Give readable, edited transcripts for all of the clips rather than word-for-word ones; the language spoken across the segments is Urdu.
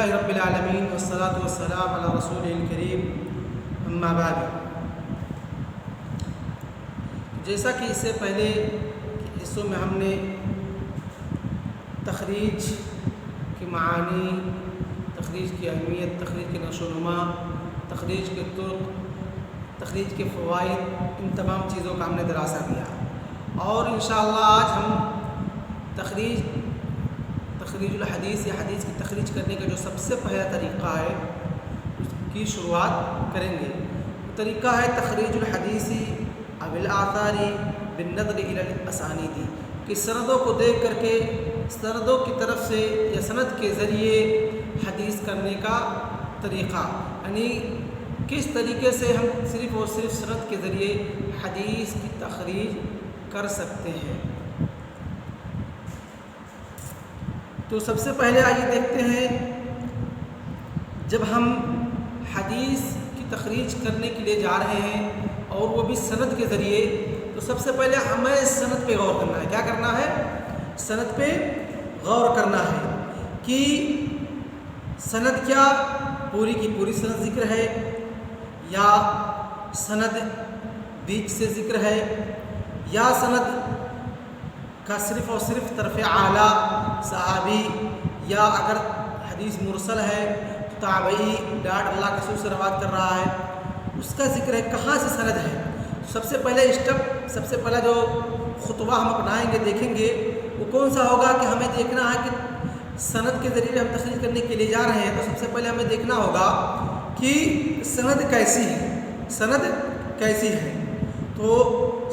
رب العالمین والصلاة والسلام علی رسول الکریم اما بعد۔ جیسا کہ اس سے پہلے حصوں میں ہم نے تخریج کی معانی، تخریج کی اہمیت، تخریج کے نشو و نما، تخریج کے طرق، تخریج کے فوائد، ان تمام چیزوں کا ہم نے دراسہ کیا، اور انشاءاللہ آج ہم تخریج الحدیث یا حدیث کی تخریج کرنے کا جو سب سے پہلا طریقہ ہے اس کی شروعات کریں گے۔ طریقہ ہے تخریج الحدیث او الآثار بالنظر الی الاسانید، کہ سندوں کو دیکھ کر کے سندوں کی طرف سے یا سند کے ذریعے حدیث کرنے کا طریقہ، یعنی کس طریقے سے ہم صرف اور صرف سند کے ذریعے حدیث کی تخریج کر سکتے ہیں۔ تو سب سے پہلے آئیے دیکھتے ہیں، جب ہم حدیث کی تخریج کرنے کے لیے جا رہے ہیں اور وہ بھی سند کے ذریعے، تو سب سے پہلے ہمیں سند پہ غور کرنا ہے۔ کیا کرنا ہے؟ سند پہ غور کرنا ہے کہ سند کیا پوری کی پوری سند ذکر ہے، یا سند بیچ سے ذکر ہے، یا سند کا صرف اور صرف طرف اعلیٰ صحابی، یا اگر حدیث مرسل ہے تو تابعی ڈاٹ اللہ کے رسول سے روایت کر رہا ہے، اس کا ذکر ہے، کہاں سے سند ہے۔ سب سے پہلے اسٹیپ، سب سے پہلا جو خطوہ ہم اپنائیں گے، دیکھیں گے، وہ کون سا ہوگا کہ ہمیں دیکھنا ہے کہ سند کے ذریعے ہم تخریج کرنے کے لیے جا رہے ہیں، تو سب سے پہلے ہمیں دیکھنا ہوگا کہ سند کیسی ہے، سند کیسی ہے۔ تو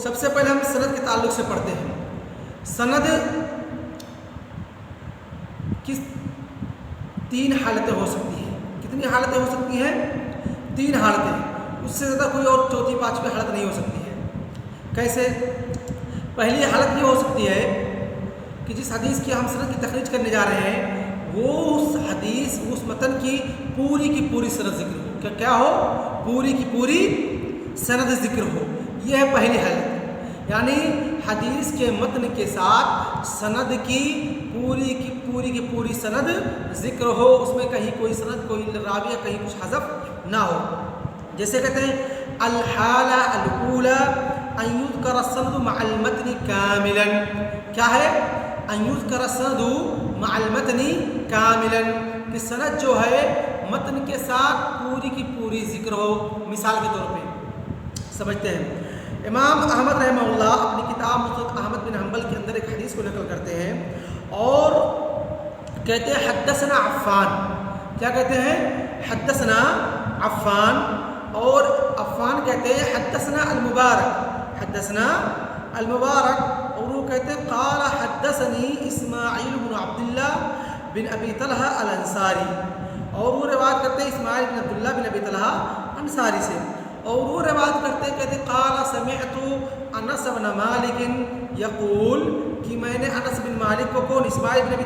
سب سے پہلے ہم سند کے تعلق سے پڑھتے ہیں۔ سند کس تین حالتیں ہو سکتی ہیں۔ کتنی حالتیں ہو سکتی ہیں؟ تین حالتیں، اس سے زیادہ کوئی اور چوتھی پانچویں حالت نہیں ہو سکتی ہے۔ کیسے؟ پہلی حالت یہ ہو سکتی ہے کہ جس حدیث کی ہم سند کی تخریج کرنے جا رہے ہیں وہ اس حدیث، اس متن کی پوری سند ذکر ہو۔ کیا ہو؟ پوری کی پوری سند ذکر ہو۔ یہ ہے پہلی حالت، یعنی حدیث کے متن کے ساتھ سند کی پوری سند ذکر ہو، اس میں کہیں کوئی سند، کوئی راوی، کہیں کچھ حذف نہ ہو۔ جیسے کہتے ہیں الحالہ الاولی ان یذکر السند مع المتن کاملا۔ کیا ہے؟ ان یذکر السند مع المتن کاملا، کہ سند جو ہے متن کے ساتھ پوری کی پوری ذکر ہو۔ مثال کے طور پہ سمجھتے ہیں، امام احمد رحمہ اللہ اپنی کتاب مسند احمد بن حنبل کے اندر ایک حدیث کو نقل کرتے ہیں اور کہتے ہیں حدثنا عفان۔ کیا کہتے ہیں؟ حدثنا عفان، اور عفان کہتے ہیں حدثنا المبارک، حدثنا المبارک، اور وہ کہتے ہیں قال حدثنی اسماعیل بن عبداللہ بن ابی طلحہ الانصاری، اور وہ روایت کرتے ہیں اسماعیل بن عبداللہ بن ابی طلحہ انصاری سے، اور وہ روایت کرتے کہتے قال سمعت انس بن مالک یقول، کہ میں نے انس بن مالک کو، کون؟ اسماعیل بن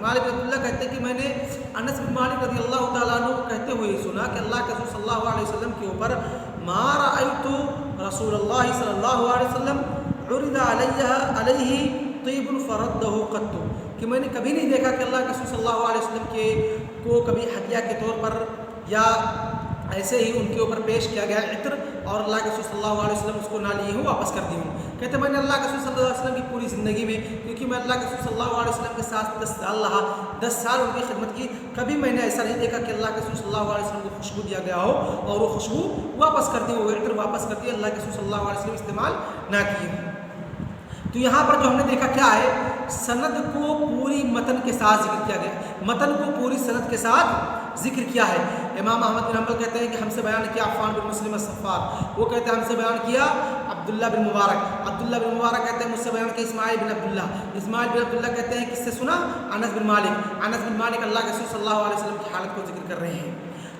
عبداللہ کہتے کہ میں نے انس بن مالک رضی اللہ تعالیٰ عنہ کو کہتے ہوئے سنا کہ اللہ کے رسول صلی اللہ علیہ وسلم کے اوپر ما رأیت رسول اللہ صلی اللہ علیہ وسلم عرض علیہ طیب فرده قط، کہ میں نے کبھی نہیں دیکھا کہ اللہ کے رسول صلی اللہ علیہ وسلم کو کبھی ہدیہ کے طور پر یا ایسے ہی ان کے اوپر پیش کیا گیا عطر، اور اللہ کے رسول صلی اللہ علیہ وسلم اس کو نہ لیے ہوں، واپس کر دی ہوں۔ کہتے میں نے اللہ کے رسول صلی اللہ علیہ وسلم کی پوری زندگی میں، کیونکہ میں اللہ کے رسول صلی اللہ علیہ وسلم کے ساتھ 10 سال رہا، 10 سال ان کی خدمت کی، کبھی میں نے ایسا نہیں دیکھا کہ اللہ کے رسول صلی اللہ علیہ وسلم کو خوشبو دیا گیا ہو اور وہ خوشبو واپس کر دی، وہ عطر واپس کر دی، اللہ کے رسول صلی اللہ علیہ وسلم استعمال نہ کیے۔ تو یہاں پر جو ہم نے دیکھا کیا ہے، سند کو پوری متن کے ساتھ ذکر کیا گیا، متن کو پوری سند کے ساتھ ذکر کیا ہے۔ امام احمد بن حنبل کہتے ہیں کہ ہم سے بیان کیا عفان بن مسلم الصفار، وہ کہتے ہیں ہم سے بیان کیا عبداللہ بن مبارک کہتے ہیں مجھ سے بیان کیا اسماعیل بن عبداللہ کہتے ہیں کس سے سنا؟ انس بن مالک اللہ کے رسول صلی اللہ علیہ وسلم کی حالت کو ذکر کر رہے ہیں۔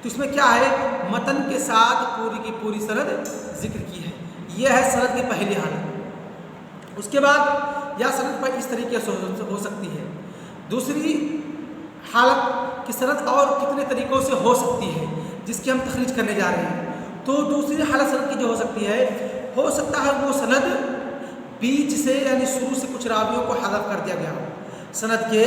تو اس میں کیا ہے؟ متن کے ساتھ پوری کی پوری سند ذکر کی ہے۔ یہ ہے سند کی پہلی حالت۔ اس کے بعد یا سند پر اس طریقے سے ہو سکتی ہے۔ دوسری حالت کی سند اور کتنے طریقوں سے ہو سکتی ہے جس کی ہم تخریج کرنے جا رہے ہیں۔ تو دوسری حالت سند کی جو ہو سکتی ہے، ہو سکتا ہے وہ سند بیچ سے، یعنی شروع سے کچھ راویوں کو حذف کر دیا گیا ہو، سند کے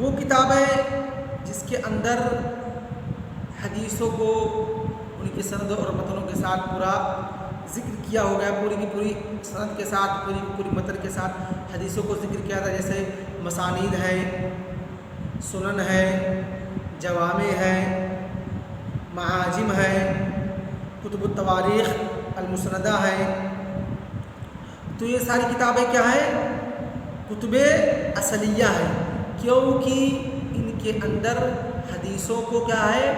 وہ کتاب ہے جس کے اندر حدیثوں کو ان کی سند اور متنوں کے ساتھ پورا ذکر کیا ہو گیا، پوری کی پوری سند کے ساتھ، پوری کی پوری متن کے ساتھ حدیثوں کو ذکر کیا تھا، جیسے مسانید ہے، سنن ہے، جوامع ہے، معاجم ہے، کتب التواریخ المسندہ ہے۔ تو یہ ساری کتابیں کیا ہیں؟ کتب اصلیہ ہیں، کیونکہ ان کے اندر حدیثوں کو کیا ہے؟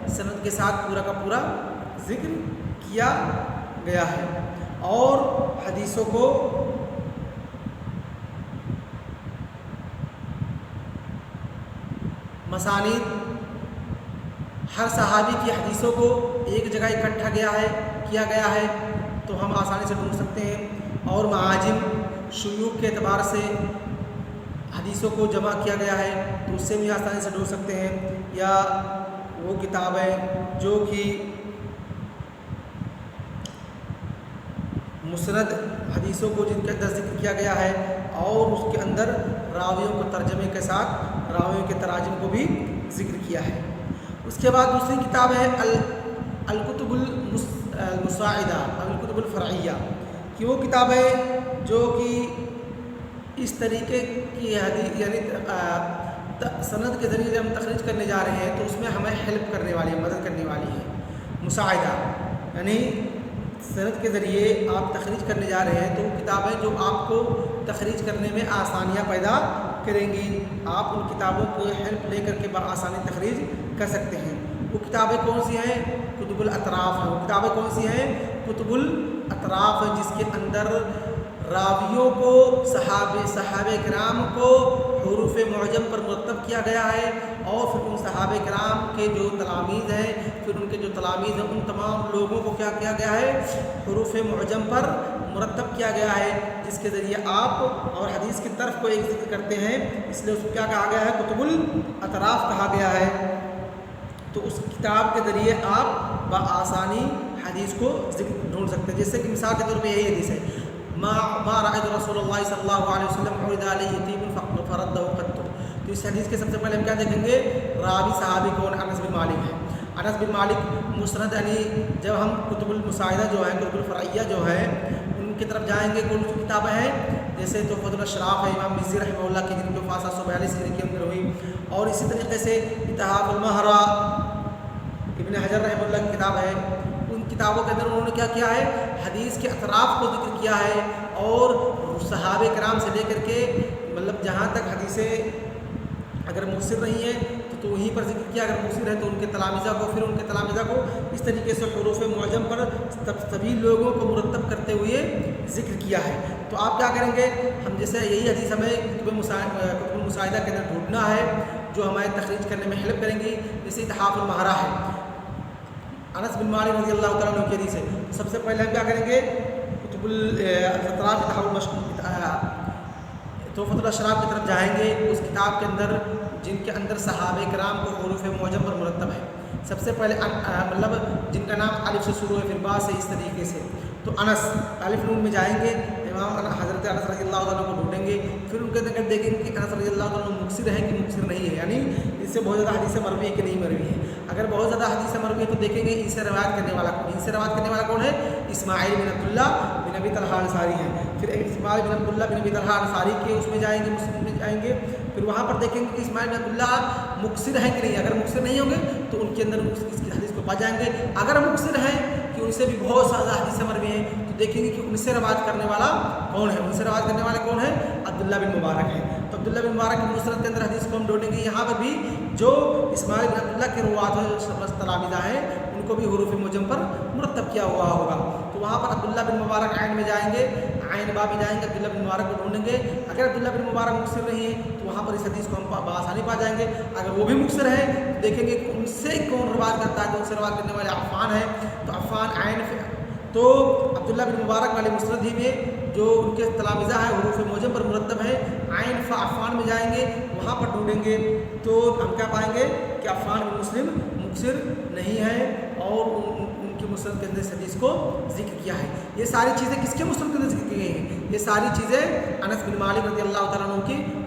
سند کے ساتھ پورا کا پورا ذکر کیا گیا ہے، اور حدیثوں کو مسانید، ہر صحابی کی حدیثوں کو ایک جگہ اکٹھا کیا گیا ہے، تو ہم آسانی سے ڈھونڈ سکتے ہیں، اور معاجم، شیوخ کے اعتبار سے حدیثوں کو جمع کیا گیا ہے، تو اس سے بھی آسانی سے ڈھونڈ سکتے ہیں، یا وہ کتاب ہے جو کہ مسند حدیثوں کو جن کے اندر ذکر کیا گیا ہے، اور اس کے اندر راویوں کو ترجمے کے ساتھ راویوں کے تراجم کو بھی ذکر کیا ہے۔ اس کے بعد دوسری کتاب ہے الکتب المساعدہ، الکتب الفرعیہ، کہ وہ کتاب ہے جو کہ اس طریقے کی حدیث یعنی سند کے ذریعے ہم تخریج کرنے جا رہے ہیں تو اس میں ہمیں ہیلپ کرنے والی ہے، مدد کرنے والی ہے۔ مساعدہ یعنی سند کے ذریعے آپ تخریج کرنے جا رہے ہیں تو وہ کتابیں جو آپ کو تخریج کرنے میں آسانیاں پیدا کریں گی، آپ ان کتابوں کو ہیلپ لے کر کے بآسانی تخریج کر سکتے ہیں۔ وہ کتابیں کون سی ہیں؟ کتب الاطراف ہیں۔ وہ کتابیں کون سی ہیں؟ کتب الاطراف ہیں، جس کے اندر راویوں کو صحابہ کرام کو حروف معجم پر مرتب کیا گیا ہے، اور پھر ان صحابہ کرام کے جو تلامید ہیں، پھر ان کے جو تلامید ہیں، ان تمام لوگوں کو کیا کیا گیا ہے؟ حروف معجم پر مرتب کیا گیا ہے، جس کے ذریعے آپ اور حدیث کی طرف کو ایک ذکر کرتے ہیں، اس لیے اس کو کیا کہا گیا ہے؟ کتب الاطراف کہا گیا ہے۔ تو اس کتاب کے ذریعے آپ بآسانی حدیث کو ڈھونڈ سکتے ہیں، جیسے کہ مثال کے طور پہ یہی حدیث ہے، ما رأيت رسول اللہ صلی اللہ علیہ وسلم عرض علیہ یتیم فرده قط۔ تو اس حدیث کے سب سے پہلے ہم کیا دیکھیں گے؟ راوی صحابی کون؟ انس بن مالک ہے۔ انس بن مالک مسند، یعنی جب ہم کتب المساعدہ جو ہے، کتب الفرعیہ جو ہے، ان کی طرف جائیں گے، کون سی کتابیں ہیں؟ جیسے تحفۃ الاشراف ہے، امام مزی رحمہ اللہ کی، جن کی وفات 742 ہجری کے اندر ہوئی، اور اسی طریقے سے اتحاف المہرہ ابن حجر رحمہ اللہ کی کتاب ہے۔ ان کتابوں کے اندر انہوں نے کیا کیا ہے؟ حدیث کے اطراف کو ذکر کیا ہے، اور صحابہ کرام سے لے کر کے مطلب جہاں تک حدیثیں اگر مختصر نہیں ہیں تو وہیں پر ذکر کیا، اگر مختصر ہے تو ان کے تلامذہ کو، پھر ان کے تلامذہ کو اس طریقے سے حروف معجم پر سبھی لوگوں کو مرتب کرتے ہوئے ذکر کیا ہے۔ تو آپ کیا کریں گے؟ ہم جیسے یہی حدیث ہمیں کتب المساعدہ کے اندر ڈھونڈنا ہے جو ہمارے تخریج کرنے میں ہیلپ کریں گی، جیسے اتحاف المہرہ ہے، انس بن مالک رضی اللہ تعالیٰ عنہ کی حدیث ہے۔ سب سے پہلے ہم کیا کریں گے؟ کتب الاطراف تحفۃ الاشراف کی طرف جائیں گے، اس کتاب کے اندر جن کے اندر صحابہ کرام کو حروف معجم پر مرتب ہے، سب سے پہلے مطلب جن کا نام الف سے شروع ہے پھر با سے، اس طریقے سے، تو انس الف نون میں جائیں گے، امام حضرت انس رضی اللہ تعالیٰ کو ڈھونڈیں گے، پھر ان کے اندر دیکھیں گے کہ انس رضی اللہ تعالیٰ مکثر ہے کہ مکثر نہیں ہے، یعنی اس سے بہت زیادہ حدیثیں مروی ہے کہ نہیں مروی ہے۔ اگر بہت زیادہ حدیثیں مروی ہے تو دیکھیں گے ان سے روایت کرنے والا کون، ان سے روایت کرنے والا کون ہے؟ اسماعیل بن عبداللہ بن ابی طلحہ انصاری ہے۔ پھر اسماعیل بن عبداللہ بن ابی طلحہ انصاری کے اس میں جائیں گے، مسلم میں جائیں گے، پھر وہاں پر دیکھیں گے کہ اسماعیل بن عبداللہ مکثر ہے کہ نہیں، اگر مکثر نہیں ہوں گے تو ان کے اندر اس کی حدیث کو پا جائیں گے، اگر مکثر ہیں کہ ان سے بھی بہت زیادہ حدیثیں مروی ہیں تو دیکھیں گے کہ ان سے روایت کرنے والا کون ہے، ان سے روایت کرنے والے کون ہے؟ عبداللہ بن مبارک ہے۔ تو عبداللہ بن مبارک کی مسند کے اندر حدیث کو ہم ڈھونڈیں گے، یہاں پر بھی جو اسماعیل بن عبداللہ کے روات تلامذہ ہیں ان کو بھی حروف معجم پر مرتب کیا ہوا ہوگا، تو وہاں پر عبداللہ بن مبارک عین میں جائیں گے، عین با میں جائیں گے، عبداللہ بن مبارک کو ڈھونڈیں گے، اگر عبداللہ بن مبارک مکثر نہیں ہے تو وہاں پر اس حدیث کو ہم بآسانی پا جائیں گے، اگر وہ بھی مکثر ہے تو دیکھیں گے کہ ان سے کون روایت کرتا ہے، تو ان سے روایت کرنے والے عفان ہیں، تو عفان عین تو عبداللہ بن مبارک والے مسند ہی میں جو ان کے تلامذہ ہیں حروف معجم پر مرتب ہے، عین عفان میں جائیں گے، وہاں پر ڈھونڈیں گے تو ہم کیا پائیں گے کہ عفان بن مسلم مکثر نہیں ہے، اور ان کی مسند کے اندر اس حدیث کو ذکر کیا ہے۔ یہ ساری چیزیں کس کے مسند کے اندر ذکر کی گئی ہیں؟ یہ ساری چیزیں انس بن مالک رضی اللہ تعالیٰ عنہ کی